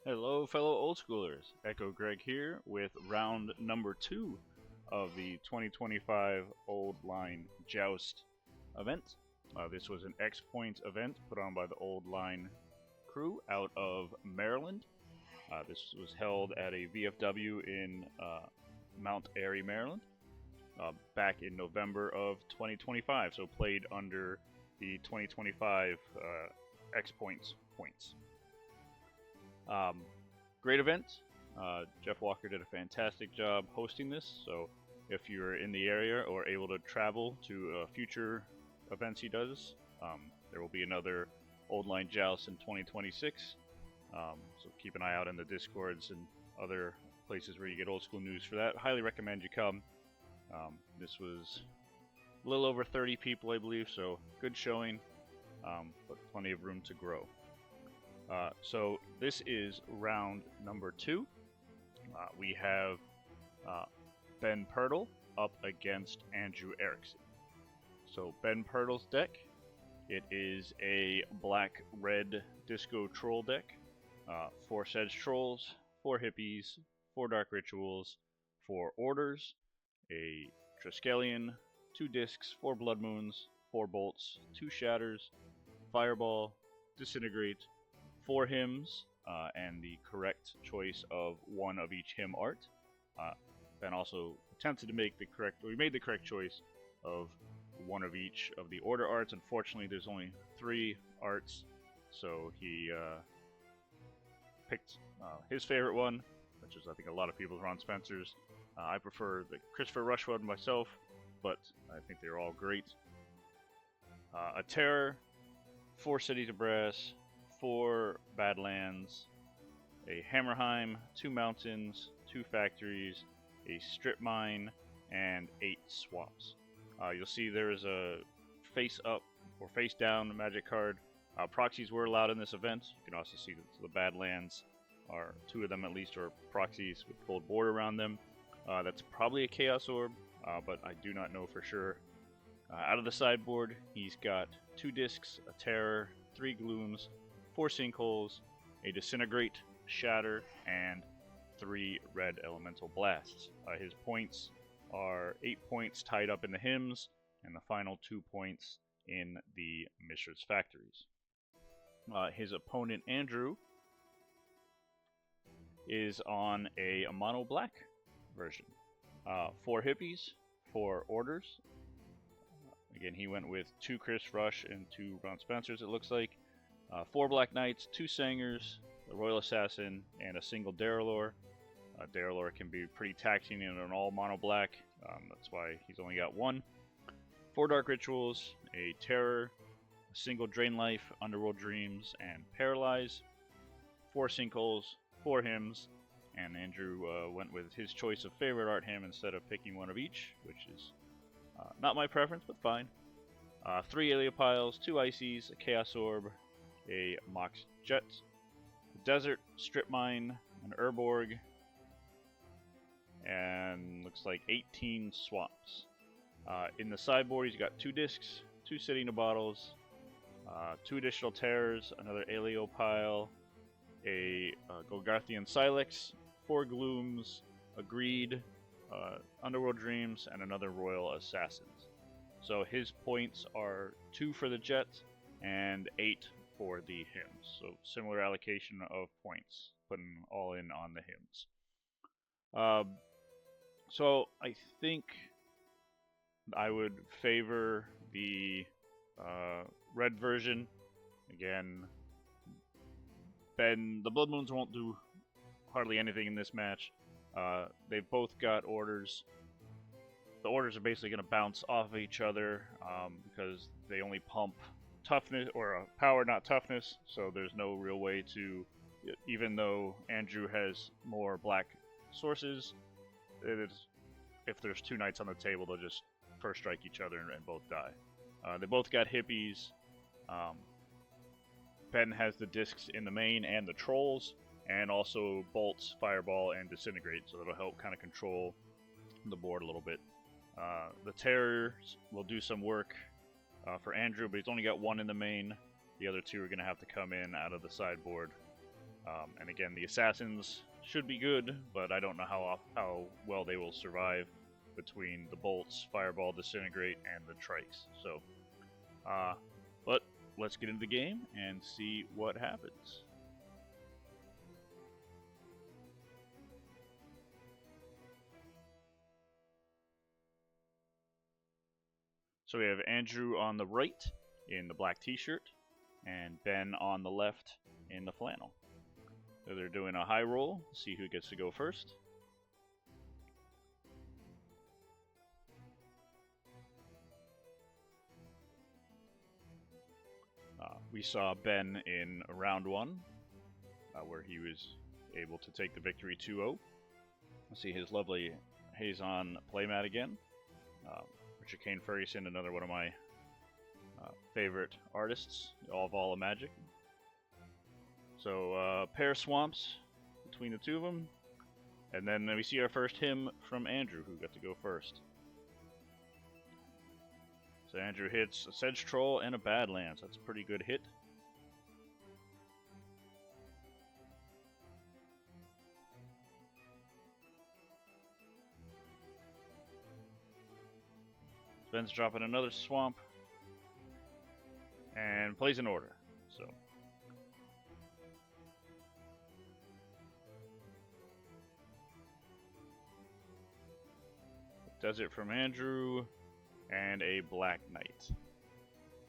Hello, fellow old schoolers. Echo Greg here with round number 2 of the 2025 Old Line Joust event. This was an XPoints event put on by the Old Line crew out of Maryland. This was held at a VFW in Mount Airy, Maryland, back in November of 2025. So played under the 2025 XPoints points. Great event. Jeff Walker did a fantastic job hosting this, so if you're in the area or able to travel to future events he does, there will be another Old Line Joust in 2026. So keep an eye out in the Discords and other places where you get old school news for that. Highly recommend you come. This was a little over 30 people, I believe, so good showing, but plenty of room to grow. So this is round number 2. We have Ben Pirtle up against Andrew Erickson. So Ben Pirtle's deck, it is a black-red disco troll deck. 4 Sedge Trolls, 4 Hippies, 4 Dark Rituals, 4 Orders, a Triskelion, 2 Discs, 4 Blood Moons, 4 Bolts, 2 Shatters, Fireball, Disintegrate, 4 hymns, and the correct choice of 1 of each hymn art. Ben also attempted to make the correct, or he made the correct choice of 1 of each of the order arts. Unfortunately, there's only 3 arts, so he picked his favorite one, which is I think a lot of people's, Ron Spencer's. I prefer the Christopher Rush one myself, but I think they're all great. A Terror, 4 Cities of Brass, 4 Badlands, a Hammerheim, 2 Mountains, 2 Factories, a Strip Mine, and 8 Swaps. You'll see there is a face up or face down magic card. Proxies were allowed in this event. You can also see that the Badlands are 2 of them at least are proxies with gold border around them. That's probably a Chaos Orb, but I do not know for sure. Out of the sideboard, he's got 2 Discs, a Terror, 3 Glooms, 4 Sinkholes, a Disintegrate, Shatter, and 3 Red Elemental Blasts. His points are 8 points tied up in the hymns, and the final 2 points in the Mishra's Factories. His opponent, Andrew, is on a mono black version. 4 Hippies, 4 Orders. Again, he went with 2 Chris Rush and 2 Ron Spencers, it looks like. 4 Black Knights, 2 Sangers, a Royal Assassin, and a single Darrellor. Darrellor can be pretty taxing in an all mono black, that's why he's only got 1. 4 Dark Rituals, a Terror, a single Drain Life, Underworld Dreams, and Paralyze. 4 Sinkholes, 4 hymns, and Andrew went with his choice of favorite art hymn instead of picking 1 of each, which is not my preference, but fine. 3 Aeliopiles, 2 Ices, a Chaos Orb, a Mox Jet, a Desert, Strip Mine, an Urborg, and looks like 18 Swaps. In the sideboard, he's got 2 Discs, 2 Sitting Bottles, 2 additional Terrors, another Aeliopile, a Golgarthian Silex, 4 Glooms, a Greed, Underworld Dreams, and another Royal Assassins. So his points are 2 for the Jet and 8 for the hymns. So similar allocation of points, putting all in on the hymns. So I think I would favor the red version. Again, the Blood Moons won't do hardly anything in this match. They've both got orders. The orders are basically going to bounce off of each other because they only pump toughness or power, not toughness. So there's no real way to, even though Andrew has more black sources, if there's 2 knights on the table, they'll just first strike each other and both die. They both got Hippies. Ben has the Discs in the main and the Trolls, and also Bolts, Fireball, and Disintegrate, so that'll help kind of control the board a little bit. The Terrors will do some work for Andrew, but he's only got 1 in the main. The other 2 are going to have to come in out of the sideboard. And again, the assassins should be good, but I don't know how well they will survive between the bolts, fireball, disintegrate, and the trikes. So, but let's get into the game and see what happens. So we have Andrew on the right in the black t-shirt, and Ben on the left in the flannel. So they're doing a high roll, see who gets to go first. We saw Ben in round 1, where he was able to take the victory 2-0. See his lovely Hazon playmat again. Richard Kane Ferguson, another one of my favorite artists, all of All Magic. So pair swamps between the two of them, and then we see our first hymn from Andrew, who got to go first. So Andrew hits a Sedge Troll and a Badlands. That's a pretty good hit. Ben's dropping another swamp and plays an order. So Desert from Andrew and a Black Knight.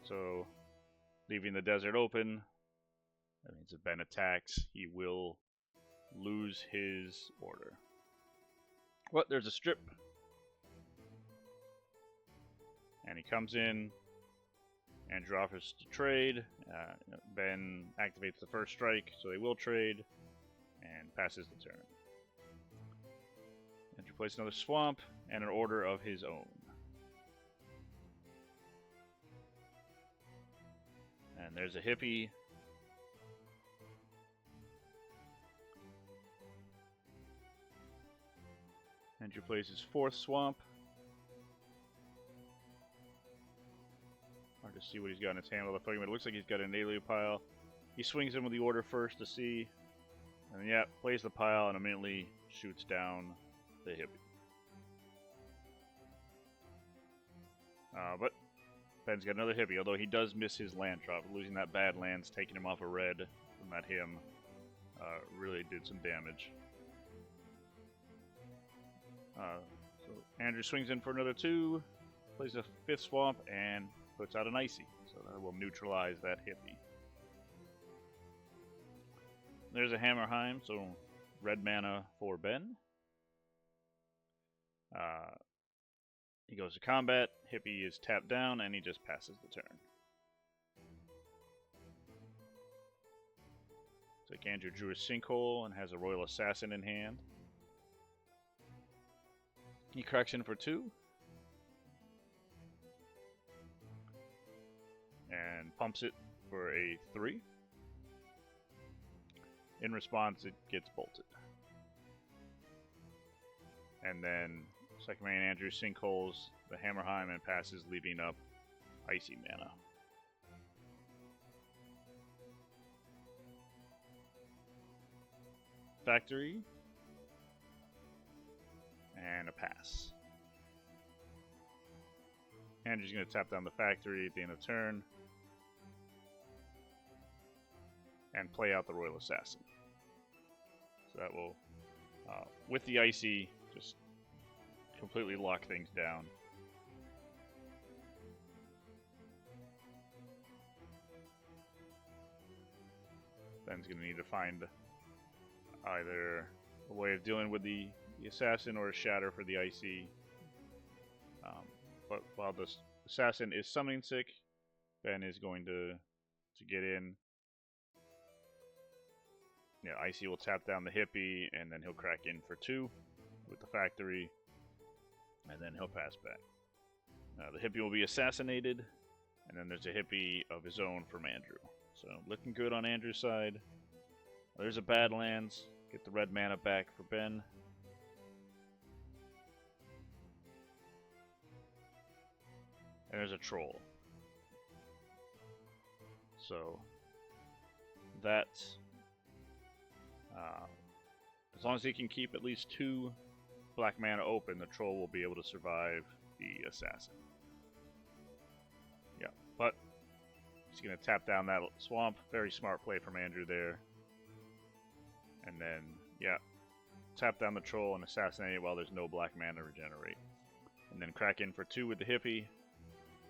So leaving the desert open, that means if Ben attacks, he will lose his order. What? There's a strip. And he comes in. Andrew offers to trade. Ben activates the first strike, so they will trade, and passes the turn. Andrew plays another swamp and an order of his own. And there's a hippie. Andrew plays his fourth swamp. Hard to see what he's got in his hand with the fragment. It looks like he's got an alien pile. He swings in with the order first to see. And then, yeah, plays the pile and immediately shoots down the hippie. But Ben's got another hippie, although he does miss his land drop. Losing that Badlands, taking him off a red from that hymn, really did some damage. So Andrew swings in for another 2, plays a 5th swamp, and puts out an icy. So that will neutralize that hippie. There's a Hammerheim, so red mana for Ben. He goes to combat, hippie is tapped down, and he just passes the turn. It's like Andrew drew a Sinkhole and has a Royal Assassin in hand. He cracks in for 2. And pumps it for a 3. In response, it gets bolted. And then second man Andrew sinkholes the Hammerheim and passes, leaving up icy mana. Factory. And a pass. Andrew's going to tap down the factory at the end of turn. And play out the Royal Assassin. So that will, with the icy, just completely lock things down. Ben's going to need to find either a way of dealing with the assassin or a shatter for the icy. But while the assassin is summoning sick, Ben is going to get in. Yeah, icy will tap down the hippie, and then he'll crack in for 2 with the factory, and then he'll pass back. The hippie will be assassinated, and then there's a hippie of his own from Andrew. So looking good on Andrew's side. There's a Badlands. Get the red mana back for Ben. And there's a troll. So that As long as he can keep at least 2 black mana open, the troll will be able to survive the assassin. Yeah, but he's going to tap down that swamp. Very smart play from Andrew there. And then, yeah, tap down the troll and assassinate it while there's no black mana to regenerate. And then crack in for 2 with the hippie,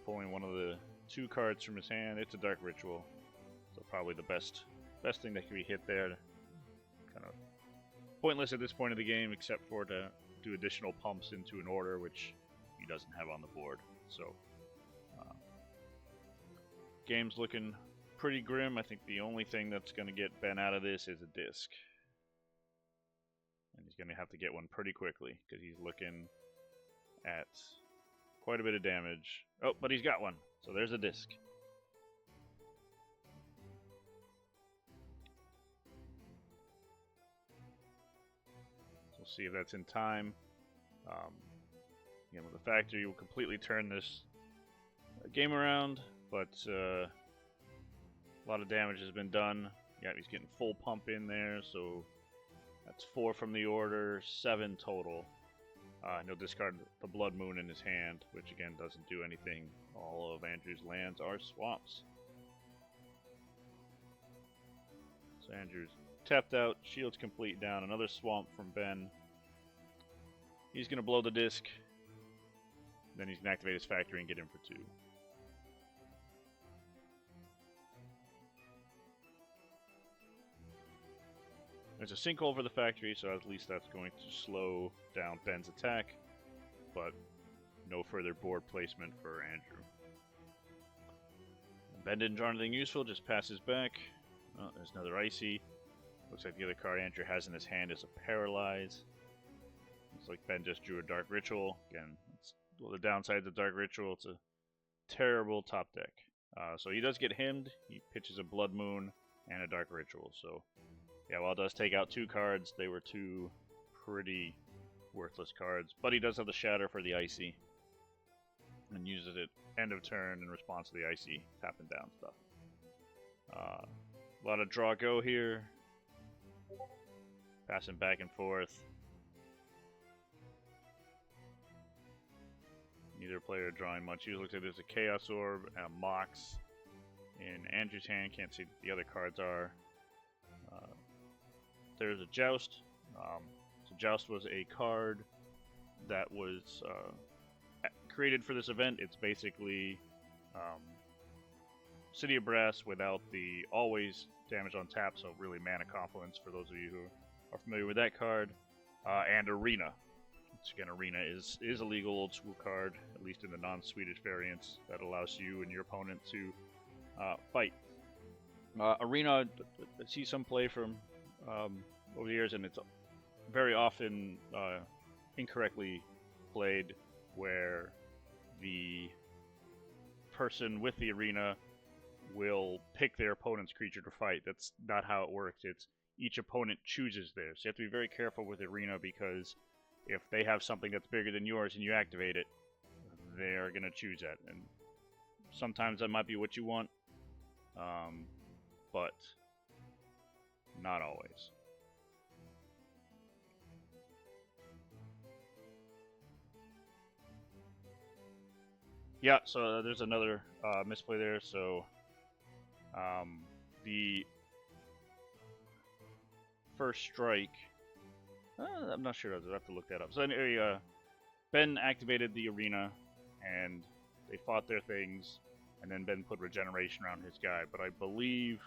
pulling one of the 2 cards from his hand. It's a Dark Ritual, so probably the best thing that can be hit there. Kind of pointless at this point of the game, except for to do additional pumps into an order, which he doesn't have on the board. So, game's looking pretty grim. I think the only thing that's going to get Ben out of this is a disc. And he's going to have to get one pretty quickly, because he's looking at quite a bit of damage. Oh, but he's got one. So there's a disc. So we'll see if that's in time. Again, with the factory, you'll completely turn this game around, but a lot of damage has been done. Yeah, he's getting full pump in there, so that's 4 from the order, 7 total. And he'll discard the Blood Moon in his hand, which again doesn't do anything. All of Andrew's lands are swamps. So Andrew's tapped out, shield's complete down, another swamp from Ben. He's going to blow the disc. Then he's going to activate his factory and get in for 2. There's a sinkhole for the factory, so at least that's going to slow down Ben's attack, but no further board placement for Andrew. Ben didn't draw anything useful, just passes back. Oh, there's another Icy. Looks like the other card Andrew has in his hand is a Paralyze. Looks like Ben just drew a Dark Ritual. Again, well, the downside of the Dark Ritual, it's a terrible top deck. So he does get himmed. He pitches a Blood Moon and a Dark Ritual, so yeah, while it does take out 2 cards, they were 2 pretty worthless cards. But he does have the Shatter for the Icy. And uses it end of turn in response to the Icy tapping down stuff. A lot of draw go here. Passing back and forth. Neither player drawing much. He looks like there's a Chaos Orb and a Mox in Andrew's hand. Can't see what the other cards are. There's a Joust. So Joust was a card that was created for this event. It's basically City of Brass without the always damage on tap, so really mana confluence for those of you who are familiar with that card. And Arena. Which again, Arena is a legal old school card, at least in the non-Swedish variants, that allows you and your opponent to fight. Arena, I see some play from over the years, and it's very often incorrectly played, where the person with the Arena will pick their opponent's creature to fight. That's not how it works. It's each opponent chooses theirs. So you have to be very careful with Arena, because if they have something that's bigger than yours and you activate it, they are going to choose that. And sometimes that might be what you want, but not always. Yeah, so there's another misplay there. So the first strike, I'm not sure. I'll have to look that up. So anyway, Ben activated the Arena, and they fought their things, and then Ben put Regeneration around his guy. But I believe,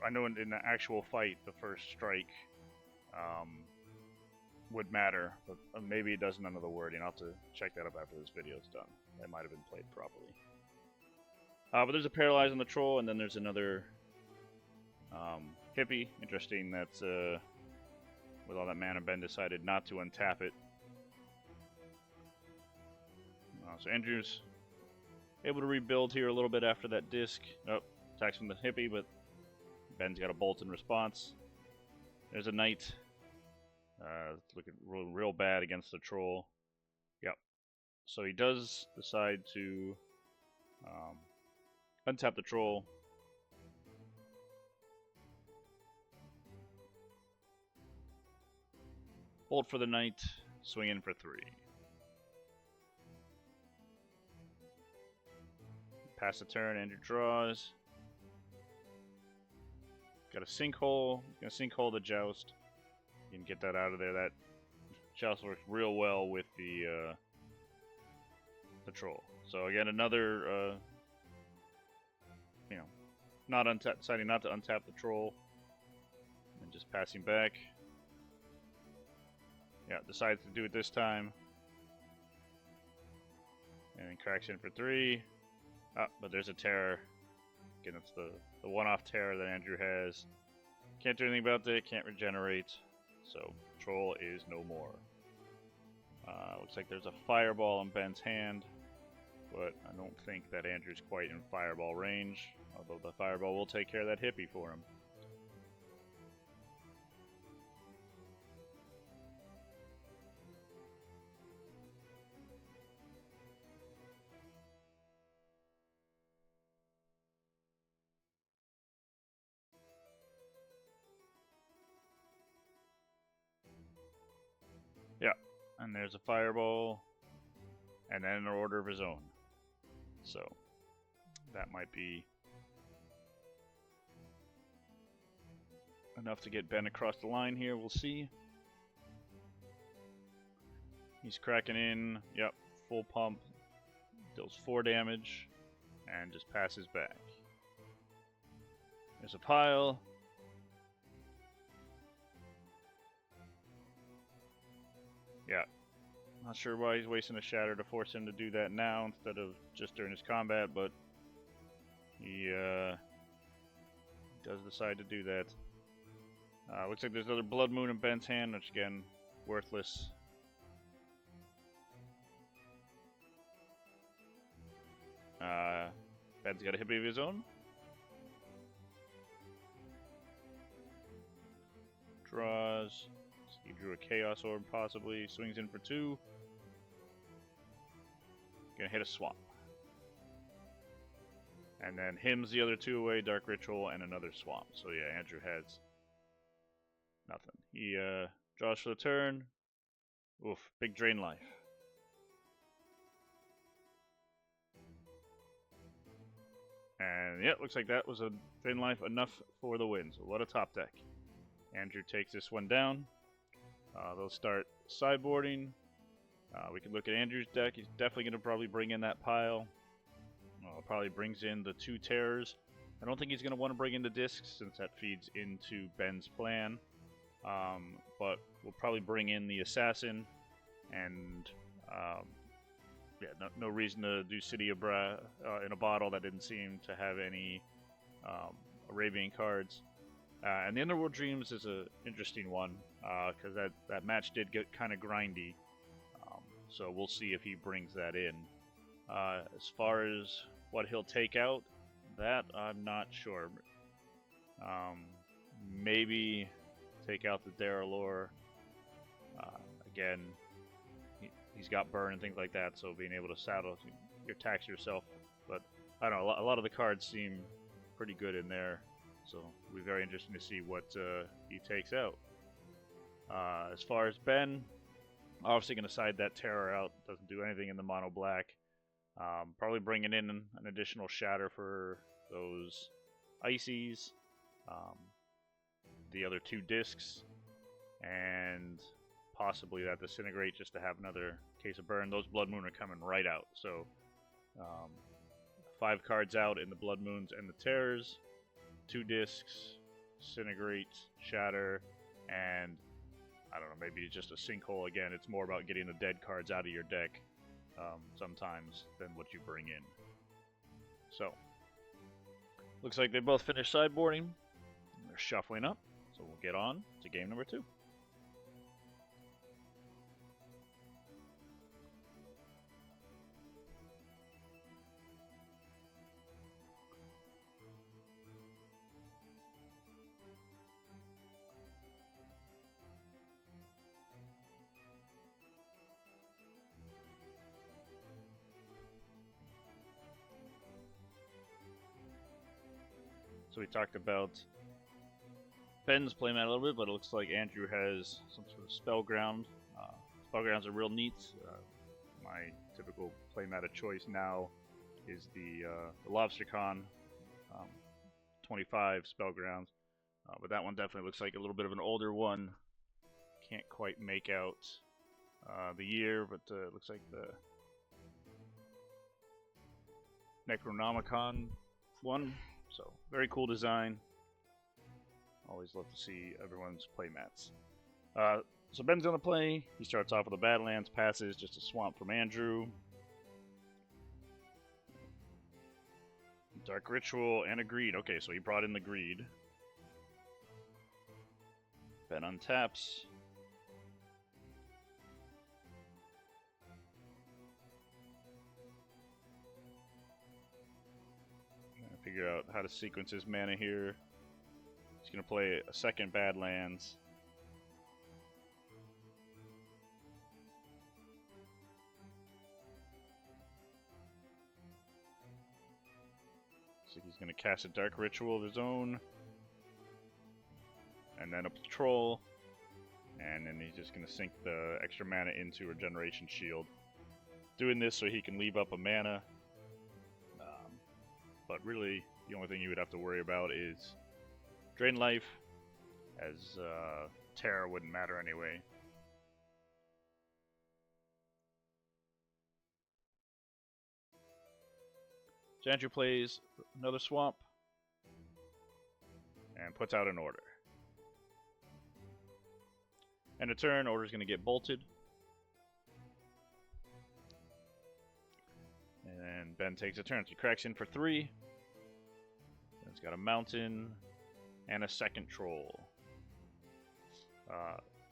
I know in the actual fight, the first strike would matter, but maybe it doesn't under the wording. I'll have to check that up after this video is done. That might have been played properly. But there's a Paralyze on the Troll, and then there's another Hippie. Interesting that's with all that mana, Ben decided not to untap it. So Andrew's able to rebuild here a little bit after that disc. Oh, attacks from the Hippie, but Ben's got a bolt in response. There's a Knight. Looking real bad against the Troll. Yep. So he does decide to untap the Troll. Bolt for the knight, swing in for 3. Pass the turn, Andrew draws. Got a sinkhole. Gonna sinkhole the joust. You can get that out of there. That joust works real well with the troll. So again, another not deciding not to untap the troll and just passing back. Yeah, decides to do it this time. And then cracks in for 3. Ah, but there's a terror. Again, it's the one-off terror that Andrew has. Can't do anything about it, can't regenerate. So, troll is no more. Looks like there's a fireball in Ben's hand. But I don't think that Andrew's quite in fireball range. Although the fireball will take care of that hippie for him. Yeah, and there's a fireball, and then an order of his own. So, that might be enough to get Ben across the line here, we'll see. He's cracking in, yep, full pump, deals 4 damage, and just passes back. There's a pile. Yeah, not sure why he's wasting a shatter to force him to do that now instead of just during his combat, but he does decide to do that. Looks like there's another Blood Moon in Ben's hand, which again, worthless. Ben's got a hippie of his own. Draws. He drew a Chaos Orb, possibly. Swings in for 2. Gonna hit a swamp. And then hymns the other 2 away, Dark Ritual, and another swamp. So yeah, Andrew has nothing. He draws for the turn. Oof, big drain life. And yeah, looks like that was a drain life enough for the win. So what a top deck. Andrew takes this one down. They'll start sideboarding. We can look at Andrew's deck. He's definitely going to probably bring in that pile. Probably brings in the 2 terrors. I don't think he's going to want to bring in the discs since that feeds into Ben's plan. But we'll probably bring in the assassin. And yeah, no reason to do City of Bra in a bottle. That didn't seem to have any Arabian cards. And the Underworld Dreams is an interesting one, because that match did get kind of grindy. So we'll see if he brings that in. As far as what he'll take out, that I'm not sure. Maybe take out the Daralore. Again, he's got burn and things like that, so being able to saddle, you tax yourself. But I don't know, a lot of the cards seem pretty good in there. So it'll be very interesting to see what he takes out. As far as Ben, obviously going to side that terror out. Doesn't do anything in the mono black. Probably bringing in an additional shatter for those ices. The other 2 discs. And possibly that disintegrate just to have another case of burn. Those Blood Moon are coming right out. So 5 cards out in the Blood Moons and the terrors. 2 discs, disintegrate, shatter, and I don't know, maybe just a sinkhole again. It's more about getting the dead cards out of your deck sometimes than what you bring in. So, looks like they both finished sideboarding. They're shuffling up, so we'll get on to game number 2. So we talked about Ben's playing that a little bit, but it looks like Andrew has some sort of spell ground. Spell grounds are real neat. My typical playmat of choice now is the LobsterCon 25 spell grounds, but that one definitely looks like a little bit of an older one. Can't quite make out the year, but it looks like the Necronomicon one. So very cool design. Always love to see everyone's playmats. So Ben's gonna play. He starts off with the Badlands, passes just a swamp from Andrew. Dark Ritual and a Greed. Okay, so he brought in the Greed. Ben untaps. Figure out how to sequence his mana here. He's going to play a second Badlands. So he's going to cast a Dark Ritual of his own. And then a Patrol. And then he's just going to sink the extra mana into Regeneration Shield. Doing this so he can leave up a mana. But really, the only thing you would have to worry about is Drain Life, as Terror wouldn't matter anyway. So Andrew plays another Swamp, and puts out an Order. End of turn, Order's going to get bolted. And Ben takes a turn. So he cracks in for 3. Ben's got a mountain and a second troll.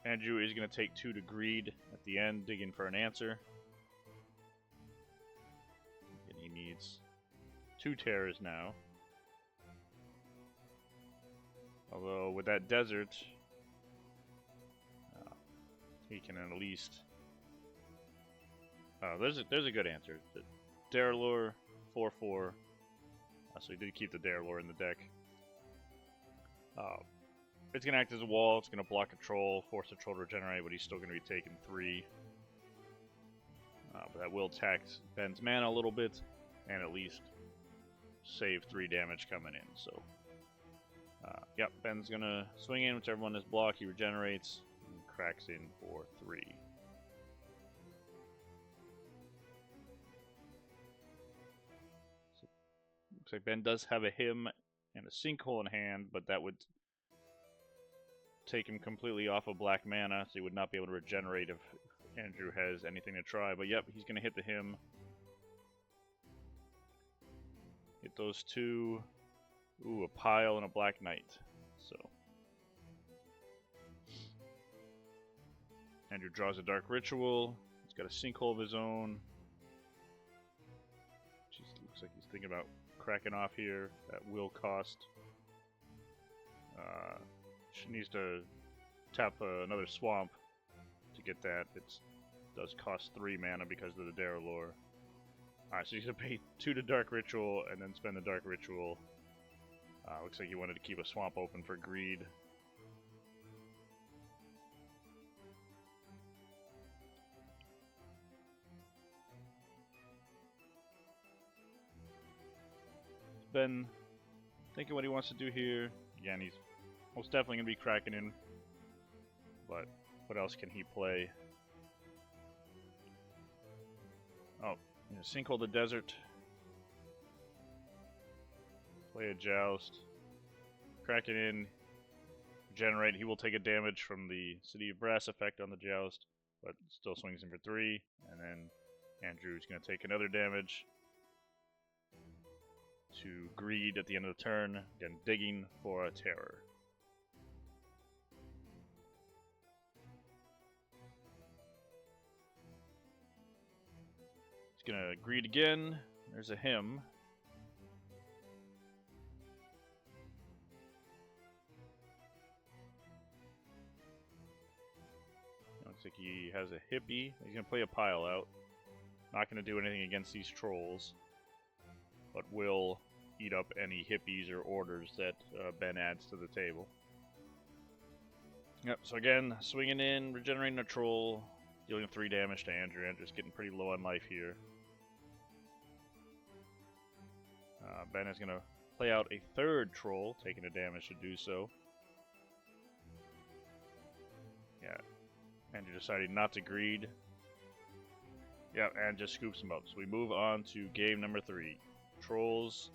Andrew is going to take 2 to Greed at the end, digging for an answer. And he needs 2 terrors now. Although with that desert, he can at least... there's a good answer. Darelore, 4/4. So he did keep the Darelore in the deck. It's going to act as a wall. It's going to block a troll, force a troll to regenerate, but he's still going to be taking 3. But that will tax Ben's mana a little bit, and at least save 3 damage coming in. So, yep, Ben's going to swing in, whichever one is blocked. He regenerates and cracks in for 3. Looks like Ben does have a Hymn and a Sinkhole in hand, but that would take him completely off of black mana, so he would not be able to regenerate if Andrew has anything to try. But yep, he's going to hit the Hymn. Hit those 2. Ooh, a Pile and a Black Knight. So Andrew draws a Dark Ritual. He's got a Sinkhole of his own. Just looks like he's thinking about cracking off here. That will cost. She needs to tap another Swamp to get that. It does cost 3 mana because of the Darelore. Alright, so he's going to pay 2 to Dark Ritual and then spend the Dark Ritual. Looks like he wanted to keep a Swamp open for Greed. Ben thinking what he wants to do here. Again, he's most definitely going to be cracking in. But what else can he play? Oh, Sinkhole the Desert. Play a Joust. Cracking in. Generate. He will take a damage from the City of Brass effect on the Joust, but still swings him for 3. And then Andrew's going to take another damage to Greed at the end of the turn. Again, digging for a Terror. He's going to Greed again. There's a Hymn. Looks like he has a Hippie. He's going to play a Pile out. Not going to do anything against these trolls, but will eat up any Hippies or Orders that Ben adds to the table. Yep, so again, swinging in, regenerating a troll, dealing 3 damage to Andrew. Andrew's getting pretty low on life here. Ben is going to play out a 3rd troll, taking the damage to do so. Yeah, Andrew decided not to greed. Yeah, and just scoops him up. So we move on to game number 3. Trolls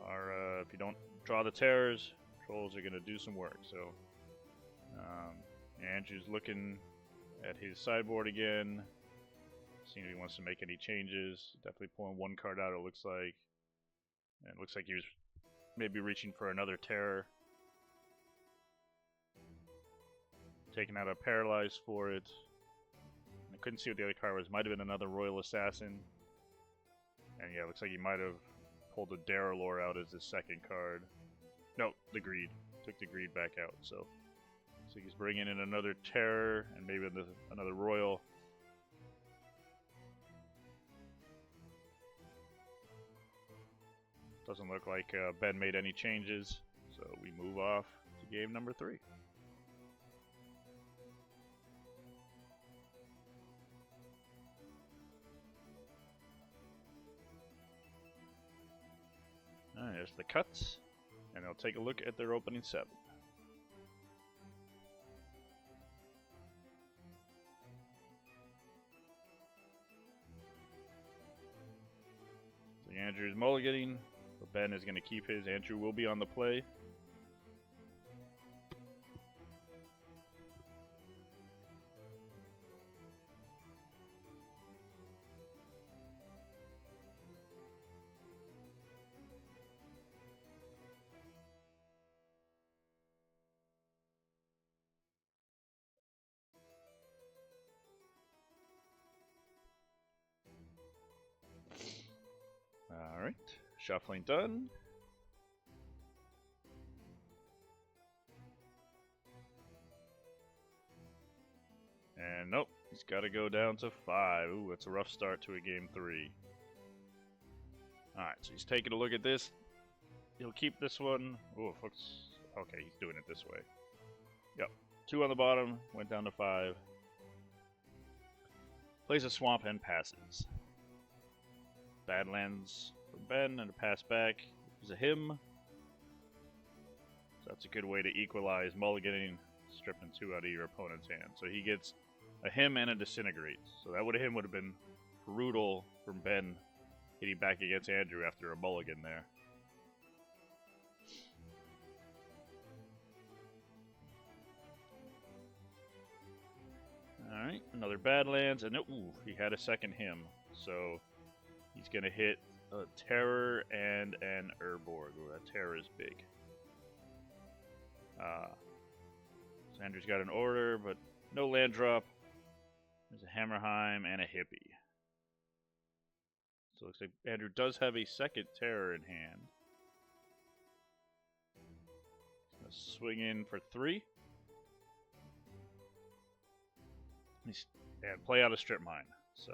are, if you don't draw the terrors, trolls are going to do some work. So Andrew's looking at his sideboard again, seeing if he wants to make any changes. Definitely pulling 1 card out, it looks like. And it looks like he was maybe reaching for another terror. Taking out a Paralyze for it. I couldn't see what the other card was. Might have been another Royal Assassin. And yeah, it looks like he might have pulled a Darrelor out as his 2nd card. No, the Greed. Took the Greed back out, so he's bringing in another Terror and maybe another Royal. Doesn't look like Ben made any changes, so we move off to game number 3. Alright, there's the cuts, and I'll take a look at their opening 7. So Andrew's mulliganing, but Ben is going to keep his. Andrew will be on the play. Alright, shuffling done. And nope, he's got to go down to 5. Ooh, it's a rough start to a game 3. Alright, so he's taking a look at this. He'll keep this one. Ooh, okay, he's doing it this way. Yep, 2 on the bottom, went down to 5. Plays a swamp and passes. Badlands for Ben and a pass back. There's a him. So that's a good way to equalize mulliganing, stripping 2 out of your opponent's hand. So he gets a him and a disintegrate. So that him would have been brutal from Ben hitting back against Andrew after a mulligan there. Alright, another Badlands, and ooh, he had a 2nd him. So he's going to hit a Terror and an Urborg. Ooh, that Terror is big. So Andrew's got an order, but no land drop. There's a Hammerheim and a Hippie. So it looks like Andrew does have a 2nd Terror in hand. He's going to swing in for 3. And play out a Strip Mine. So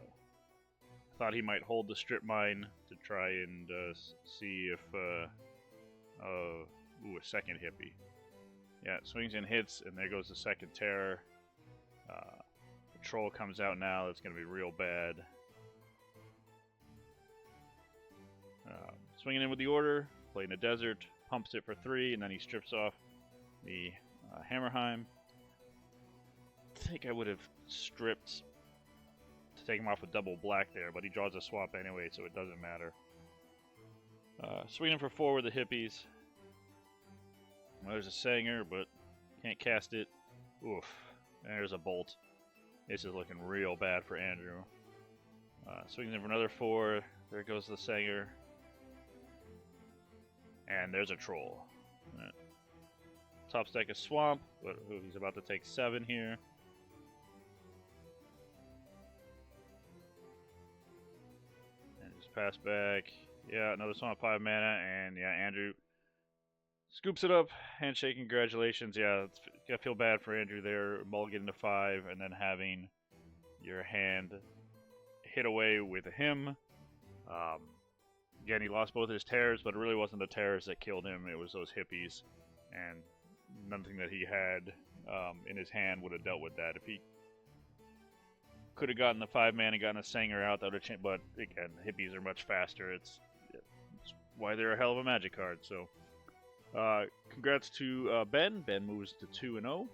thought he might hold the Strip Mine to try and see if ooh, a 2nd Hippie. Yeah, it swings and hits, and there goes the 2nd Terror. The Troll comes out now. That's going to be real bad. Swinging in with the order, playing a Desert, pumps it for 3, and then he strips off the Hammerheim. I think I would have stripped to take him off with double black there, but he draws a swamp anyway, so it doesn't matter. Swinging for 4 with the Hippies. Well, there's a Sanger, but can't cast it. Oof. And there's a Bolt. This is looking real bad for Andrew. Swings in for another 4. There goes the Sanger. And there's a Troll. Top stack is Swamp, but he's about to take 7 here. And just pass back. Yeah, another Swamp, 5 mana, and yeah, Andrew scoops it up. Handshake, congratulations. Yeah, I feel bad for Andrew there. Mulligan to 5, and then having your hand hit away with him. Again, he lost both his terrors, but it really wasn't the terrors that killed him. It was those Hippies, and nothing that he had in his hand would have dealt with that. If he could have gotten the 5-man and gotten a Sanger out, that would have changed. But again, hippies are much faster. It's why they're a hell of a Magic card. So, congrats to Ben. Ben moves to 2-0.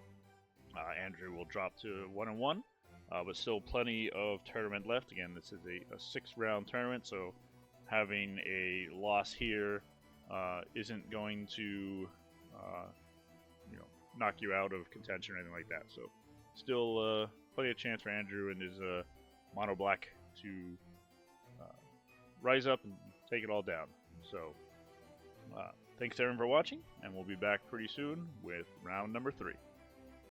Andrew will drop to 1-1. But still plenty of tournament left. Again, this is a 6-round tournament, so having a loss here isn't going to, knock you out of contention or anything like that. So, still plenty of chance for Andrew and his mono black to rise up and take it all down. So, thanks everyone for watching, and we'll be back pretty soon with round number 3.